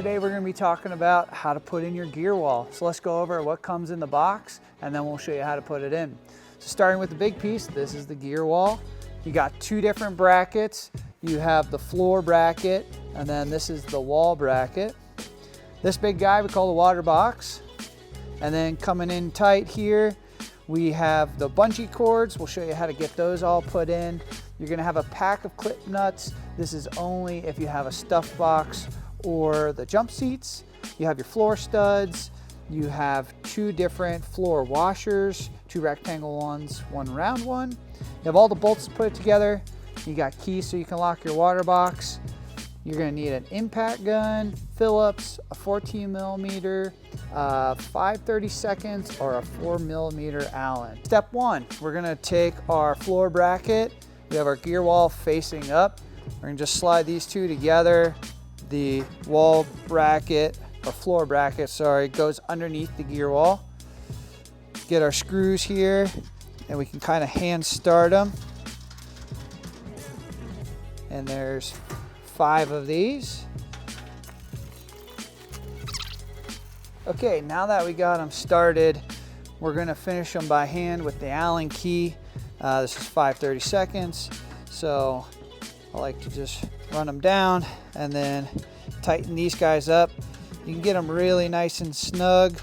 today we're going to be talking about how to put in your gear wall. So let's go over what comes in the box and then we'll show you how to put it in. So starting with the big piece, this is the gear wall. You got two different brackets. You have the floor bracket and then this is the wall bracket. This big guy we call the water box. And then coming in tight here, we have the bungee cords. We'll show you how to get those all put in. You're gonna have a pack of clip nuts. This is only if you have a stuff box or the jump seats. You have your floor studs. You have two different floor washers, two rectangle ones, one round one. You have all the bolts to put it together. You got keys so you can lock your water box. You're gonna need an impact gun, Phillips, a 14 millimeter, 5/32 or a 4 millimeter Allen. Step one, we're gonna take our floor bracket. We have our gear wall facing up. We're gonna just slide these two together. The wall bracket, or floor bracket, sorry, goes underneath the gear wall. Get our screws here and we can kind of hand start them. And there's 5 of these. Okay, now that we got them started, we're gonna finish them by hand with the Allen key. This is 5/32, so I like to just run them down and then tighten these guys up. You can get them really nice and snug.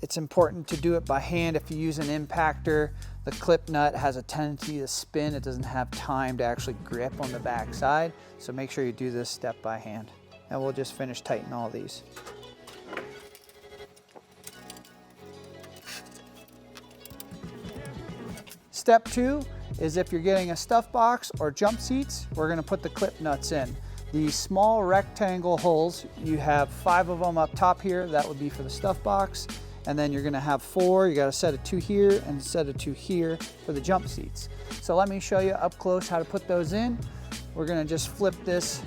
It's important to do it by hand. If you use an impactor, the clip nut has a tendency to spin. It doesn't have time to actually grip on the back side. So make sure you do this step by hand. And we'll just finish tightening all these. Step 2 is if you're getting a stuff box or jump seats, we're gonna put the clip nuts in. These small rectangle holes, you have 5 of them up top here. That would be for the stuff box. And then you're gonna have 4. You got a set of 2 here and a set of 2 here for the jump seats. So let me show you up close how to put those in. We're gonna just flip this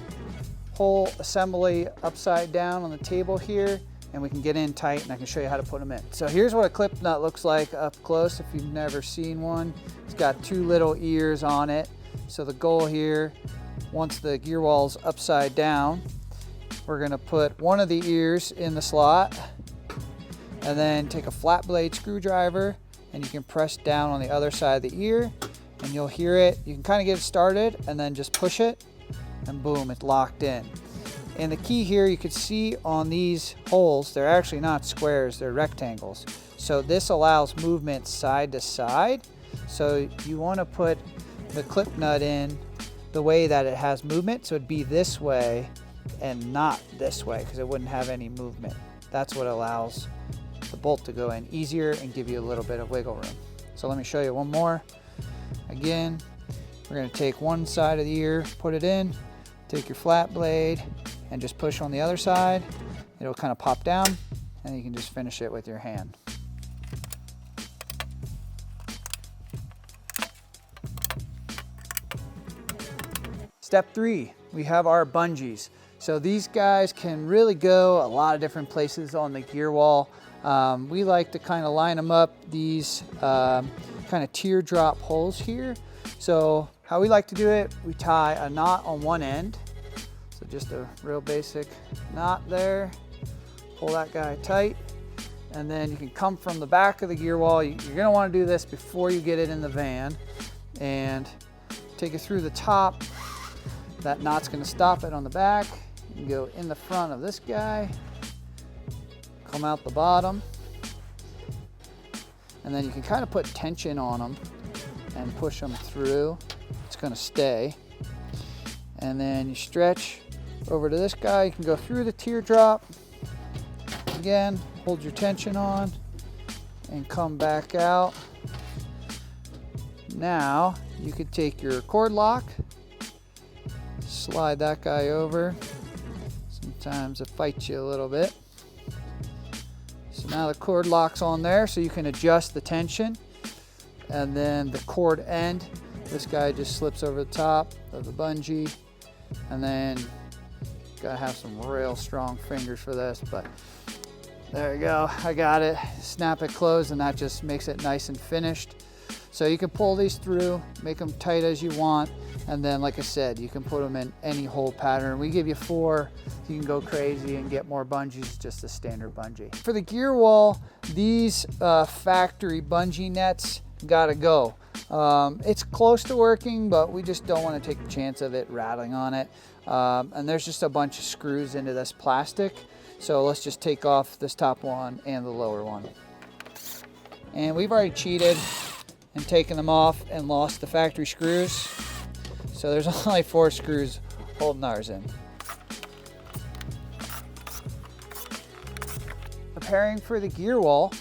whole assembly upside down on the table here and we can get in tight and I can show you how to put them in. So here's what a clip nut looks like up close if you've never seen one. It's got 2 little ears on it. So the goal here, once the gear wall's upside down, we're gonna put one of the ears in the slot and then take a flat blade screwdriver and you can press down on the other side of the ear and you'll hear it. You can kind of get it started and then just push it and boom, it's locked in. And the key here, you can see on these holes, they're actually not squares, they're rectangles. So this allows movement side to side. So you want to put the clip nut in the way that it has movement. So it'd be this way and not this way because it wouldn't have any movement. That's what allows the bolt to go in easier and give you a little bit of wiggle room. So let me show you one more. Again, we're going to take one side of the ear, put it in, take your flat blade and just push on the other side. It'll kind of pop down and you can just finish it with your hand. Step 3, we have our bungees. So these guys can really go a lot of different places on the gear wall. We like to kind of line them up, these kind of teardrop holes here. So how we like to do it, we tie a knot on one end. So just a real basic knot there. Pull that guy tight. And then you can come from the back of the gear wall. You're gonna wanna do this before you get it in the van. And take it through the top. That knot's gonna stop it on the back. You can go in the front of this guy. Come out the bottom. And then you can kind of put tension on them and push them through. It's gonna stay. And then you stretch over to this guy. You can go through the teardrop. Again, hold your tension on and come back out. Now you could take your cord lock, slide that guy over. Sometimes it fights you a little bit. So now the cord lock's on there so you can adjust the tension. And then the cord end, this guy just slips over the top of the bungee. And then gotta have some real strong fingers for this, but there you go, I got it. Snap it closed and that just makes it nice and finished. So you can pull these through, make them tight as you want. And then, like I said, you can put them in any hole pattern. We give you 4, so you can go crazy and get more bungees, just a standard bungee. For the Gearwall, these factory bungee nets gotta go. It's close to working, but we just don't want to take the chance of it rattling on it. And there's just a bunch of screws into this plastic. So let's just take off this top one and the lower one. And we've already cheated and taken them off and lost the factory screws. So there's only 4 screws holding ours in. Preparing for the Gearwall,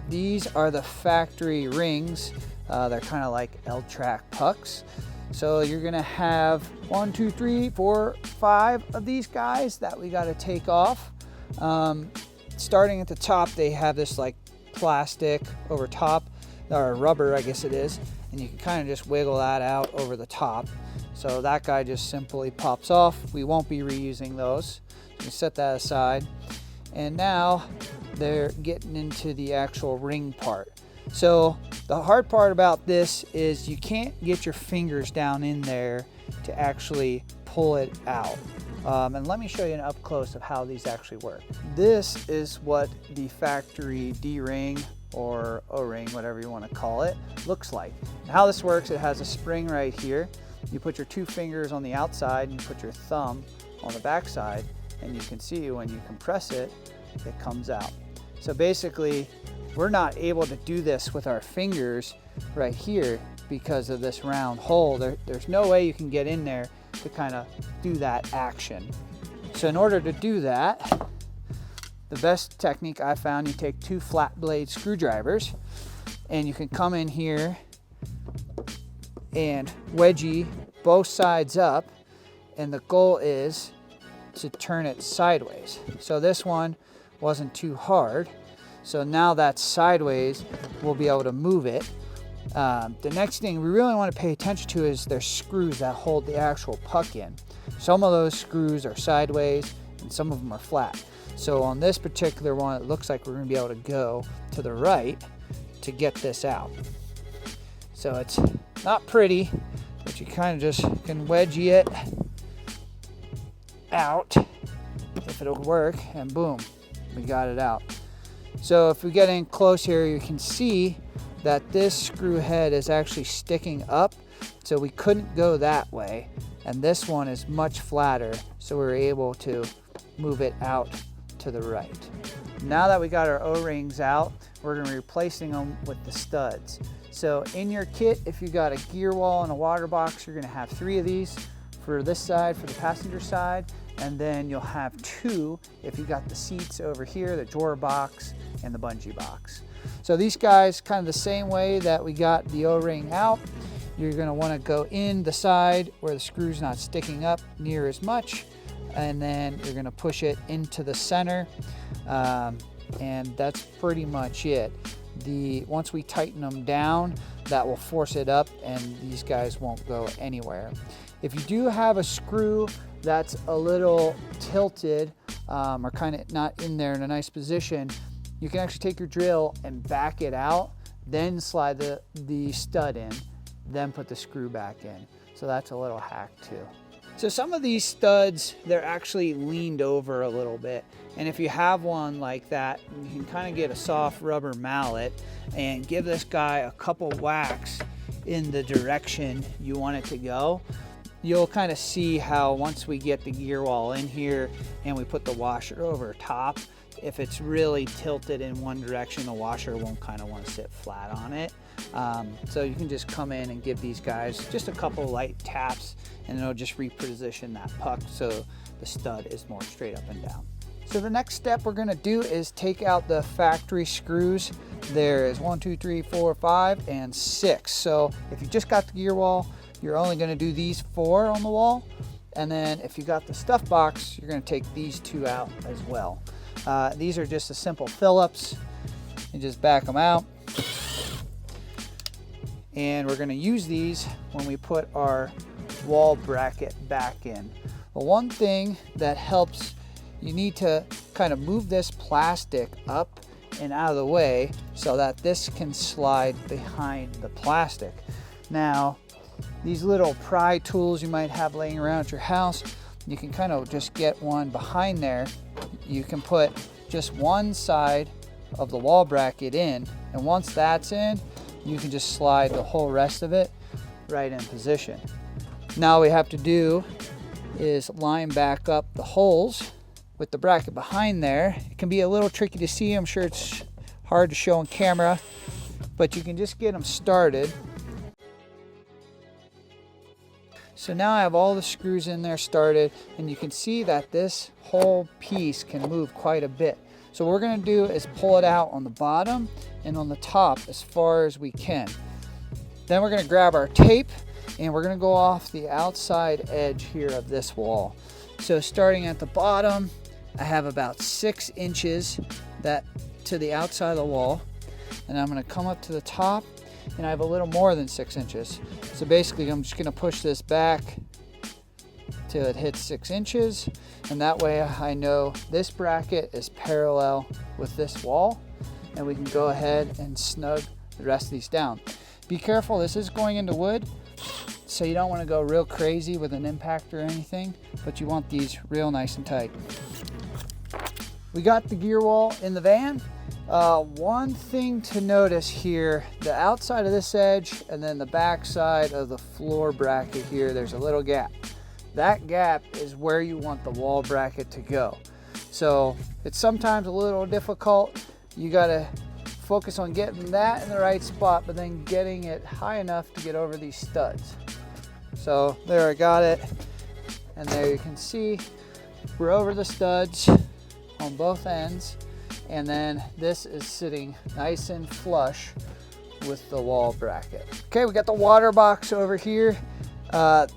these are the factory rings. They're kind of like L-track pucks. So you're gonna have 1, 2, 3, 4, 5 of these guys that we gotta take off. Starting at the top, they have this like plastic over top, or rubber, I guess it is. And you can kind of just wiggle that out over the top. So that guy just simply pops off. We won't be reusing those. So we set that aside. And now they're getting into the actual ring part. So the hard part about this is you can't get your fingers down in there to actually pull it out. And let me show you an up close of how these actually work. This is what the factory D-ring or O-ring, whatever you want to call it, looks like. And how this works, it has a spring right here. You put your 2 fingers on the outside and you put your thumb on the back side, and you can see when you compress it, it comes out. So basically, we're not able to do this with our fingers right here because of this round hole. There's no way you can get in there to kind of do that action. So in order to do that, the best technique I found, you take 2 flat blade screwdrivers and you can come in here and wedgie both sides up, and the goal is to turn it sideways. So this one wasn't too hard. So now that's sideways, we'll be able to move it. The next thing we really want to pay attention to is there's screws that hold the actual puck in. Some of those screws are sideways and some of them are flat. So on this particular one, it looks like we're going to be able to go to the right to get this out. So it's not pretty, but you kind of just can wedgie it out if it'll work, and boom, we got it out. So if we get in close here, you can see that this screw head is actually sticking up, so we couldn't go that way, and this one is much flatter, so we're able to move it out to the right. Now that we got our O-rings out, we're going to be replacing them with the studs. So in your kit, if you got a Gearwall and a Waterbox, you're going to have 3 of these for this side, for the passenger side, and then you'll have 2 if you got the seats over here, the drawer box and the bungee box. So these guys, kind of the same way that we got the O-ring out, you're going to want to go in the side where the screw's not sticking up near as much, and then you're going to push it into the center, and that's pretty much it. Once we tighten them down, that will force it up and these guys won't go anywhere. If you do have a screw that's a little tilted or kind of not in there in a nice position, you can actually take your drill and back it out, then slide the stud in, then put the screw back in. So that's a little hack too. So some of these studs, they're actually leaned over a little bit. And if you have one like that, you can kind of get a soft rubber mallet and give this guy a couple whacks in the direction you want it to go. You'll kind of see how once we get the Gearwall in here and we put the washer over top, if it's really tilted in one direction, the washer won't kind of want to sit flat on it. So you can just come in and give these guys just a couple light taps and it'll just reposition that puck so the stud is more straight up and down. So the next step we're going to do is take out the factory screws. There is 1, 2, 3, 4, 5, and 6. So if you just got the Gearwall, you're only going to do these 4 on the wall. And then if you got the stuff box, you're going to take these 2 out as well. These are just a simple Phillips. You just back them out. And we're going to use these when we put our wall bracket back in. But one thing that helps, you need to kind of move this plastic up and out of the way so that this can slide behind the plastic. Now, these little pry tools you might have laying around at your house, you can kind of just get one behind there. You can put just one side of the wall bracket in, and once that's in, you can just slide the whole rest of it right in position. Now all we have to do is line back up the holes with the bracket behind there. It can be a little tricky to see. I'm sure it's hard to show on camera, but you can just get them started. So now I have all the screws in there started, and you can see that this whole piece can move quite a bit. So what we're going to do is pull it out on the bottom and on the top as far as we can. Then we're going to grab our tape and we're going to go off the outside edge here of this wall. So starting at the bottom, I have about 6 inches that to the outside of the wall, and I'm going to come up to the top and I have a little more than 6 inches. So basically I'm just going to push this back till it hits 6 inches, and that way I know this bracket is parallel with this wall, and we can go ahead and snug the rest of these down. Be careful, this is going into wood, so you don't want to go real crazy with an impact or anything, but you want these real nice and tight. We got the gear wall in the van. One thing to notice here, the outside of this edge and then the back side of the floor bracket here, there's a little gap. That gap is where you want the wall bracket to go. So it's sometimes a little difficult. You gotta focus on getting that in the right spot, but then getting it high enough to get over these studs. So there, I got it. And there you can see we're over the studs on both ends. And then this is sitting nice and flush with the wall bracket. Okay, we got the water box over here.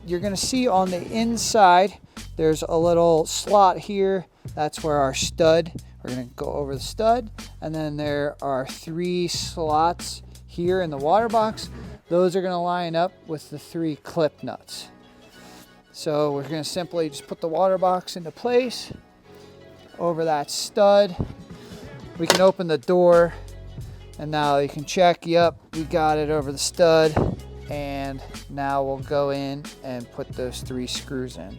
You're gonna see on the inside, there's a little slot here. That's where our stud, we're gonna go over the stud. And then there are 3 slots here in the water box. Those are gonna line up with the 3 clip nuts. So we're gonna simply just put the water box into place over that stud. We can open the door, and now you can check, yep, we got it over the stud. And now we'll go in and put those 3 screws in.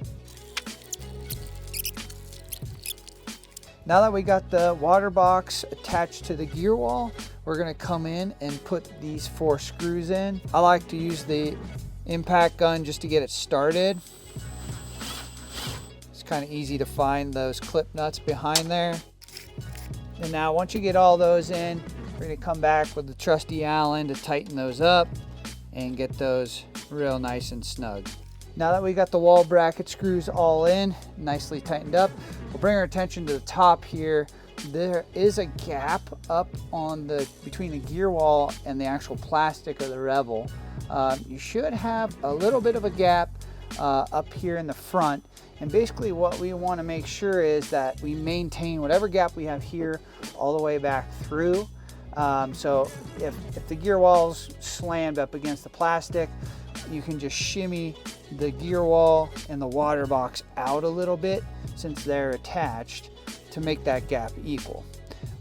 Now that we got the water box attached to the gear wall, we're gonna come in and put these 4 screws in. I like to use the impact gun just to get it started. It's kind of easy to find those clip nuts behind there. And now once you get all those in, we're gonna come back with the trusty Allen to tighten those up and get those real nice and snug. Now that we got the wall bracket screws all in, nicely tightened up, we'll bring our attention to the top here. There is a gap up on the between the gear wall and the actual plastic of the Revel. You should have a little bit of a gap up here in the front. And basically what we want to make sure is that we maintain whatever gap we have here all the way back through. So if the gear wall's slammed up against the plastic, you can just shimmy the gear wall and the water box out a little bit since they're attached to make that gap equal.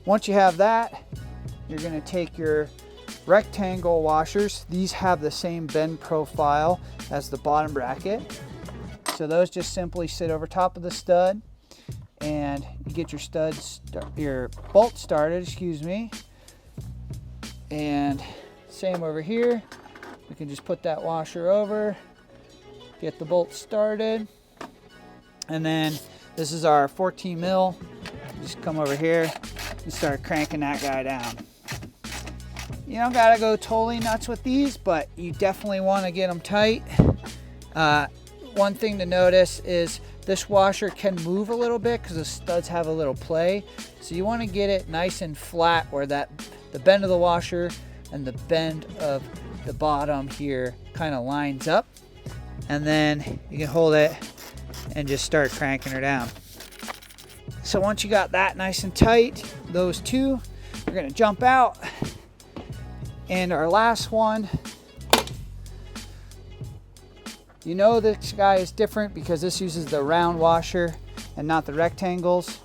Once you have that, you're going to take your rectangle washers. These have the same bend profile as the bottom bracket. So those just simply sit over top of the stud, and you get your bolt started, and same over here. We can just put that washer over, get the bolt started, and then this is our 14 mil. Just come over here and start cranking that guy down. You don't gotta go totally nuts with these, but you definitely want to get them tight. One thing to notice is this washer can move a little bit because the studs have a little play. So you want to get it nice and flat where the bend of the washer and the bend of the bottom here kind of lines up. And then you can hold it and just start cranking her down. So once you got that nice and tight, those 2, we're going to jump out. And our last one, you know this guy is different because this uses the round washer and not the rectangles.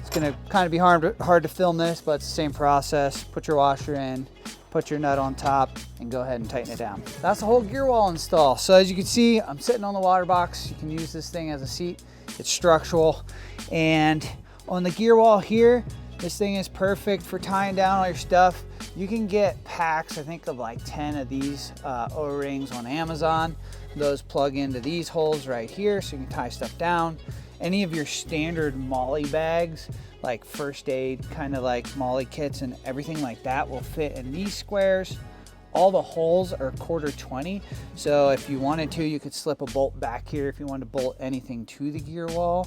It's going to kind of be hard to film this, but it's the same process. Put your washer in, put your nut on top, and go ahead and tighten it down. That's the whole gear wall install. So as you can see, I'm sitting on the water box. You can use this thing as a seat. It's structural. And on the gear wall here, this thing is perfect for tying down all your stuff. You can get packs, I think, of like 10 of these O-rings on Amazon. Those plug into these holes right here, so you can tie stuff down. Any of your standard molly bags, like first aid, kind of like molly kits and everything like that, will fit in these squares. All the holes are 1/4 20, so if you wanted to, you could slip a bolt back here if you wanted to bolt anything to the gear wall.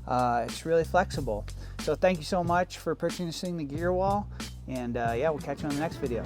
It's really flexible. So thank you so much for purchasing the gear wall, and yeah, we'll catch you on the next video.